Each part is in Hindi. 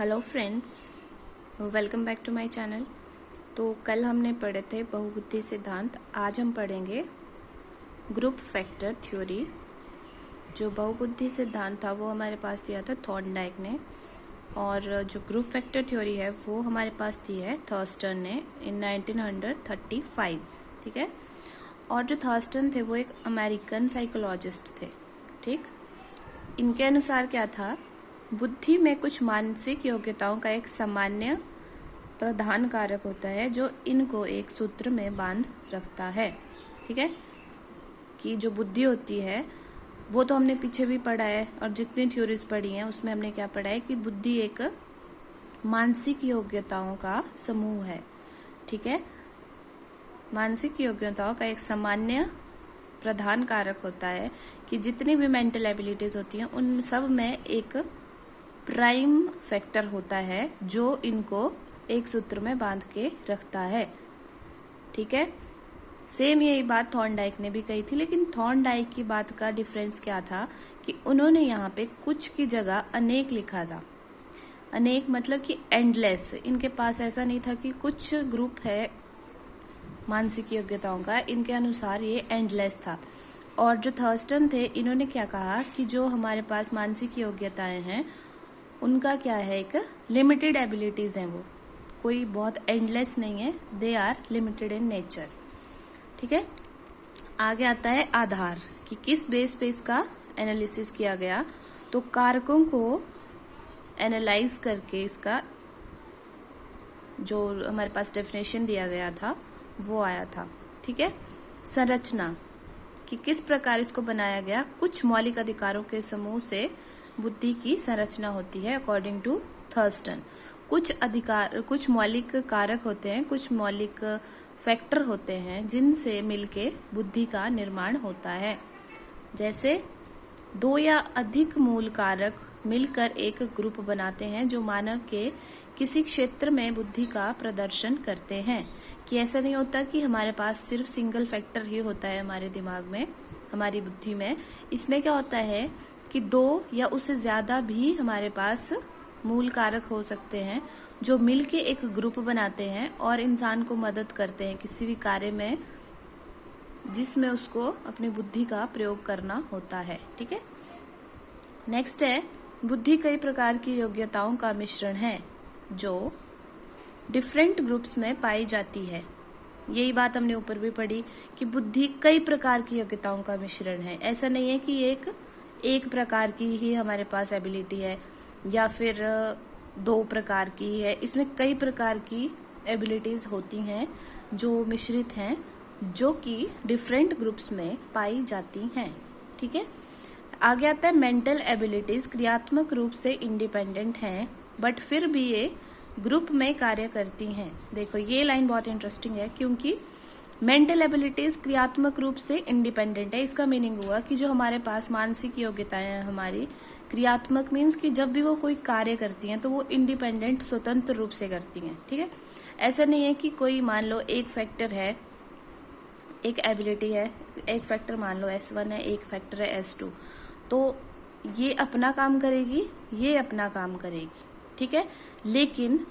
Hello friends, welcome back to my channel. तो कल हमने पढ़े थे बहुबुद्धि सिद्धांत। आज हम पढ़ेंगे ग्रुप फैक्टर थ्योरी। जो बहुबुद्धि सिद्धांत था वो हमारे पास दिया था थॉर्नडाइक ने, और जो ग्रुप फैक्टर थ्योरी है वो हमारे पास दी है थर्स्टन ने इन 1935। ठीक है। और जो थर्स्टन थे वो एक अमेरिकन साइकोलॉजिस्ट थे। ठीक। इनके अनुसार क्या था, बुद्धि में कुछ मानसिक योग्यताओं का एक सामान्य प्रधान कारक होता है जो इनको एक सूत्र में बांध रखता है। ठीक है, कि जो बुद्धि होती है वो तो हमने पीछे भी पढ़ा है, और जितनी थ्योरीज पढ़ी हैं उसमें हमने क्या पढ़ा है कि बुद्धि एक मानसिक योग्यताओं का समूह है। ठीक है, मानसिक योग्यताओं का एक सामान्य प्रधान कारक होता है कि जितनी भी मेंटल एबिलिटीज होती हैं उन सब में एक प्राइम फैक्टर होता है जो इनको एक सूत्र में बांध के रखता है। ठीक है, सेम यही बात थॉर्नडाइक ने भी कही थी, लेकिन थॉर्नडाइक की बात का डिफरेंस क्या था कि उन्होंने यहाँ पे कुछ की जगह अनेक लिखा था। अनेक मतलब कि एंडलेस। इनके पास ऐसा नहीं था कि कुछ ग्रुप है मानसिक योग्यताओं का, इनके अनुसार ये एंडलेस था। और जो थर्स्टन थे इन्होंने क्या कहा कि जो हमारे पास मानसिक योग्यताएं हैं उनका क्या है, एक लिमिटेड एबिलिटीज हैं, वो कोई बहुत एंडलेस नहीं है, they are limited in nature. ठीक है, आगे आता है आधार, कि किस बेस पे इसका एनालिसिस किया गया। तो कारकों को एनालाइज करके इसका जो हमारे पास डेफिनेशन दिया गया था वो आया था। ठीक है, संरचना, कि किस प्रकार इसको बनाया गया। कुछ मौलिक अधिकारों के समूह से बुद्धि की संरचना होती है अकॉर्डिंग टू थर्स्टन। कुछ मौलिक कारक होते हैं, कुछ मौलिक फैक्टर होते हैं जिनसे मिलके बुद्धि का निर्माण होता है। जैसे दो या अधिक मूल कारक मिलकर एक ग्रुप बनाते हैं जो मानव के किसी क्षेत्र में बुद्धि का प्रदर्शन करते हैं। कि ऐसा नहीं होता कि हमारे पास सिर्फ सिंगल फैक्टर ही होता है हमारे दिमाग में, हमारी बुद्धि में। इसमें क्या होता है कि दो या उससे ज्यादा भी हमारे पास मूल कारक हो सकते हैं जो मिलके एक ग्रुप बनाते हैं और इंसान को मदद करते हैं किसी भी कार्य में जिसमें उसको अपनी बुद्धि का प्रयोग करना होता है। ठीक है, नेक्स्ट है, बुद्धि कई प्रकार की योग्यताओं का मिश्रण है जो डिफरेंट ग्रुप्स में पाई जाती है। यही बात हमने ऊपर भी पढ़ी कि बुद्धि कई प्रकार की योग्यताओं का मिश्रण है। ऐसा नहीं है कि एक प्रकार की ही हमारे पास एबिलिटी है या फिर दो प्रकार की ही है। इसमें कई प्रकार की एबिलिटीज होती हैं जो मिश्रित हैं, जो कि डिफरेंट ग्रुप्स में पाई जाती हैं। ठीक है, आगे आता है मेंटल एबिलिटीज क्रियात्मक रूप से इंडिपेंडेंट हैं बट फिर भी ये ग्रुप में कार्य करती हैं। देखो ये लाइन बहुत इंटरेस्टिंग है, क्योंकि मेंटल एबिलिटीज क्रियात्मक रूप से इंडिपेंडेंट है। इसका मीनिंग हुआ कि जो हमारे पास मानसिक योग्यताएं हैं हमारी, क्रियात्मक मीन्स कि जब भी वो कोई कार्य करती हैं तो वो इंडिपेंडेंट स्वतंत्र रूप से करती हैं। ठीक है, ऐसा नहीं है कि कोई मान लो एक फैक्टर है, एक एबिलिटी है, एक फैक्टर मान लो S1 है, एक फैक्टर है S2, तो ये अपना काम करेगी, ये अपना काम करेगी। ठीक है, लेकिन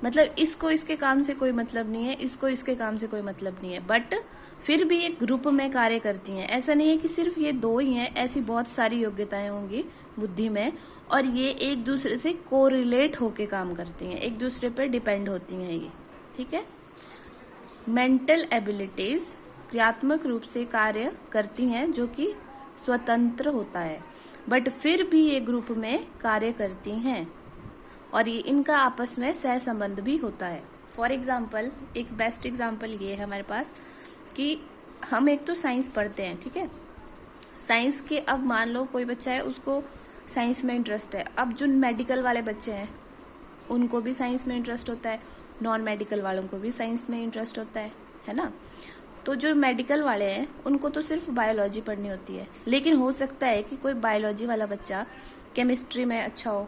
मतलब इसको इसके काम से कोई मतलब नहीं है, इसको इसके काम से कोई मतलब नहीं है, बट फिर भी एक ग्रुप में कार्य करती हैं। ऐसा नहीं है कि सिर्फ ये दो ही हैं, ऐसी बहुत सारी योग्यताएं होंगी बुद्धि में और ये एक दूसरे से कोरिलेट होके काम करती हैं, एक दूसरे पर डिपेंड होती हैं ये। ठीक है, मेंटल एबिलिटीज क्रियात्मक रूप से कार्य करती हैं जो कि स्वतंत्र होता है, बट फिर भी ये ग्रुप में कार्य करती हैं और ये इनका आपस में सह संबंध भी होता है। फॉर एग्जाम्पल, एक बेस्ट एग्जाम्पल ये है हमारे पास कि हम एक तो साइंस पढ़ते हैं। ठीक है, साइंस के अब मान लो कोई बच्चा है उसको साइंस में इंटरेस्ट है। अब जो मेडिकल वाले बच्चे हैं उनको भी साइंस में इंटरेस्ट होता है, नॉन मेडिकल वालों को भी साइंस में इंटरेस्ट होता है ना। तो जो मेडिकल वाले हैं उनको तो सिर्फ बायोलॉजी पढ़नी होती है, लेकिन हो सकता है कि कोई बायोलॉजी वाला बच्चा केमिस्ट्री में अच्छा हो,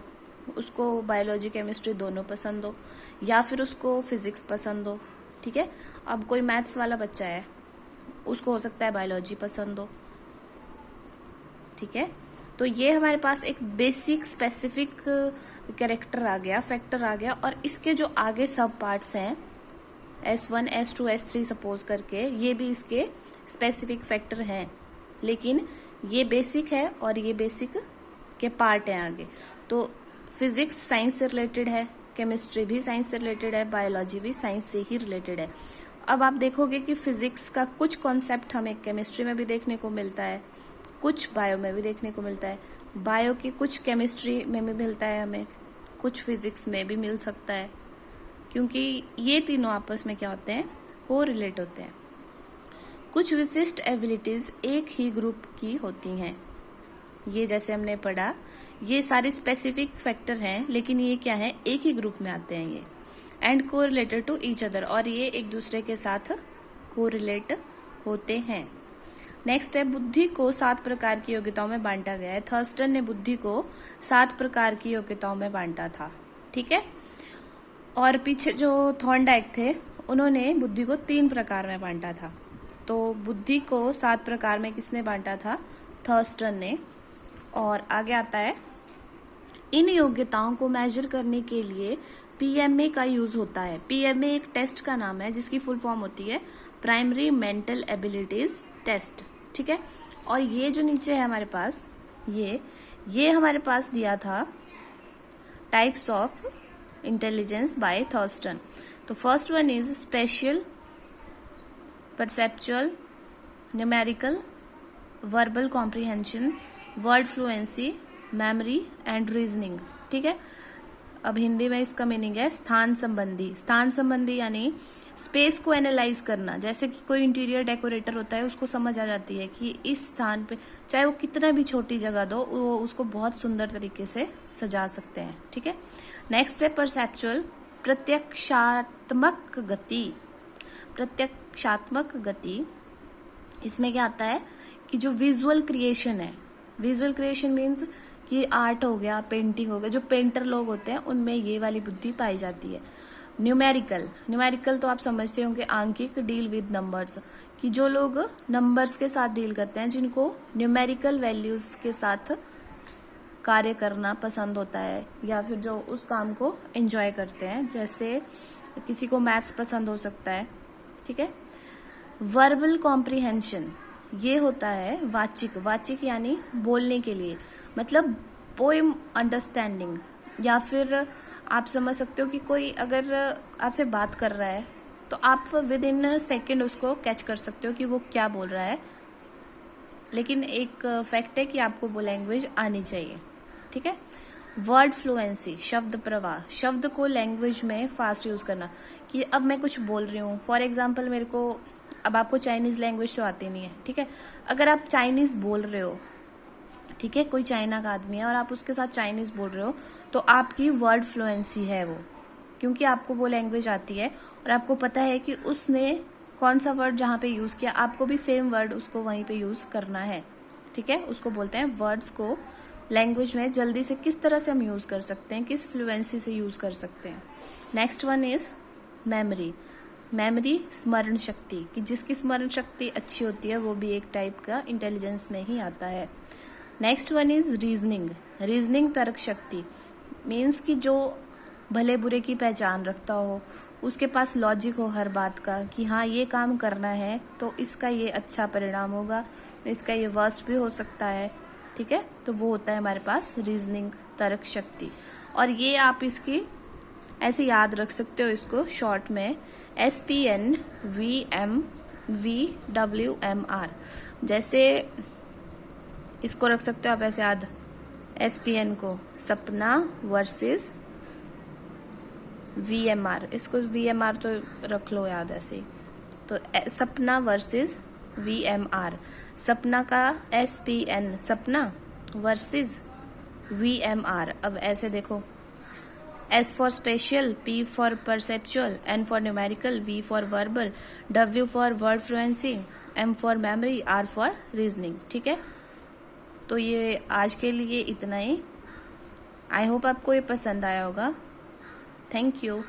उसको बायोलॉजी केमिस्ट्री दोनों पसंद हो, या फिर उसको फिजिक्स पसंद हो। ठीक है, अब कोई मैथ्स वाला बच्चा है उसको हो सकता है बायोलॉजी पसंद हो। ठीक है, तो ये हमारे पास एक बेसिक स्पेसिफिक कैरेक्टर आ गया, फैक्टर आ गया, और इसके जो आगे सब पार्ट्स हैं S1, S2, S3 सपोज करके, ये भी इसके स्पेसिफिक फैक्टर हैं, लेकिन ये बेसिक है और ये बेसिक के पार्ट हैं आगे। तो फिजिक्स साइंस से रिलेटेड है, केमिस्ट्री भी साइंस से रिलेटेड है, बायोलॉजी भी साइंस से ही रिलेटेड है। अब आप देखोगे कि फिजिक्स का कुछ कॉन्सेप्ट हमें केमिस्ट्री में भी देखने को मिलता है, कुछ बायो में भी देखने को मिलता है, बायो की कुछ केमिस्ट्री में भी मिलता है हमें, कुछ फिजिक्स में भी मिल सकता है, क्योंकि ये तीनों आपस में क्या होते हैं, को रिलेट होते हैं। कुछ विशिष्ट एबिलिटीज एक ही ग्रुप की होती हैं, ये जैसे हमने पढ़ा, ये सारे स्पेसिफिक फैक्टर हैं, लेकिन ये क्या है, एक ही ग्रुप में आते हैं ये, एंड को रिलेटेड टू ईच अदर, और ये एक दूसरे के साथ को रिलेट होते हैं। नेक्स्ट है, बुद्धि को 7 प्रकार की योग्यताओं में बांटा गया है। थर्स्टन ने बुद्धि को 7 प्रकार की योग्यताओं में बांटा था, ठीक है। और पीछे जो थॉर्नडाइक थे, उन्होंने बुद्धि को 3 प्रकार में बांटा था। तो बुद्धि को 7 प्रकार में किसने बांटा था, थर्स्टन ने। और आगे आता है, इन योग्यताओं को मेजर करने के लिए PMA का यूज होता है। PMA एक टेस्ट का नाम है जिसकी फुल फॉर्म होती है प्राइमरी मेंटल एबिलिटीज टेस्ट, ठीक है। और ये जो नीचे है हमारे पास, ये हमारे पास दिया था types of intelligence by Thurstone. तो first one is spatial, perceptual, numerical, verbal comprehension, word fluency, memory and reasoning, ठीक है। अब हिंदी में इसका मीनिंग है स्थान संबंधी। स्थान संबंधी यानी स्पेस को एनालाइज करना, जैसे कि कोई इंटीरियर डेकोरेटर होता है, उसको समझ आ जाती है कि इस स्थान पे चाहे वो कितना भी छोटी जगह दो, वो उसको बहुत सुंदर तरीके से सजा सकते हैं, ठीक है। नेक्स्ट है परसेप्चुअल, प्रत्यक्षात्मक गति। प्रत्यक्षात्मक गति, इसमें क्या आता है कि जो विजुअल क्रिएशन है, विजुअल क्रिएशन मीन्स कि आर्ट हो गया, पेंटिंग हो गया, जो पेंटर लोग होते हैं उनमें ये वाली बुद्धि पाई जाती है। न्यूमेरिकल, न्यूमेरिकल तो आप समझते होंगे, आंकिक, डील विद नंबर्स, कि जो लोग नंबर्स के साथ डील करते हैं, जिनको न्यूमेरिकल वैल्यूज के साथ कार्य करना पसंद होता है, या फिर जो उस काम को एंजॉय करते हैं, जैसे किसी को मैथ्स पसंद हो सकता है, ठीक है। वर्बल कॉम्प्रिहेंशन, ये होता है वाचिक, वाचिक यानी बोलने के लिए, मतलब पोएम अंडरस्टैंडिंग, या फिर आप समझ सकते हो कि कोई अगर आपसे बात कर रहा है तो आप विद इन सेकेंड उसको कैच कर सकते हो कि वो क्या बोल रहा है, लेकिन एक फैक्ट है कि आपको वो लैंग्वेज आनी चाहिए, ठीक है। वर्ड फ्लुएंसी, शब्द प्रवाह, शब्द को लैंग्वेज में फास्ट यूज करना, कि अब मैं कुछ बोल रही हूँ, फॉर एग्जाम्पल मेरे को, अब आपको चाइनीज लैंग्वेज तो आती नहीं है, ठीक है। अगर आप चाइनीज बोल रहे हो, ठीक है, कोई चाइना का आदमी है और आप उसके साथ चाइनीज बोल रहे हो, तो आपकी वर्ड फ्लुएंसी है वो, क्योंकि आपको वो लैंग्वेज आती है और आपको पता है कि उसने कौन सा वर्ड जहाँ पे यूज किया, आपको भी सेम वर्ड उसको वहीं पे यूज करना है, ठीक है। उसको बोलते हैं, वर्ड्स को लैंग्वेज में जल्दी से किस तरह से हम यूज कर सकते हैं, किस फ्लुएंसी से यूज कर सकते हैं। Next one is memory. Memory स्मरण शक्ति, कि जिसकी स्मरण शक्ति अच्छी होती है वो भी एक टाइप का इंटेलिजेंस में ही आता है। Next one is reasoning. Reasoning तर्क शक्ति, मीन्स कि जो भले बुरे की पहचान रखता हो, उसके पास लॉजिक हो हर बात का, कि हाँ ये काम करना है तो इसका ये अच्छा परिणाम होगा, इसका ये वर्स्ट भी हो सकता है, ठीक है। तो वो होता है हमारे पास रीजनिंग तर्क शक्ति। और ये आप इसकी ऐसे याद रख सकते हो, इसको शॉर्ट में SPNVMVWMR, जैसे इसको रख सकते हो आप ऐसे याद, SPN को सपना वर्सेस VMR, इसको VMR तो रख लो याद ऐसे ही, तो सपना वर्सेस VMR, सपना का SPN सपना वर्सेस VMR। अब ऐसे देखो, S for special, P for perceptual, N for numerical, V for verbal, W for word fluency, M for memory, R for reasoning, ठीक है। तो ये आज के लिए इतना ही। आई होप आपको ये पसंद आया होगा। Thank you.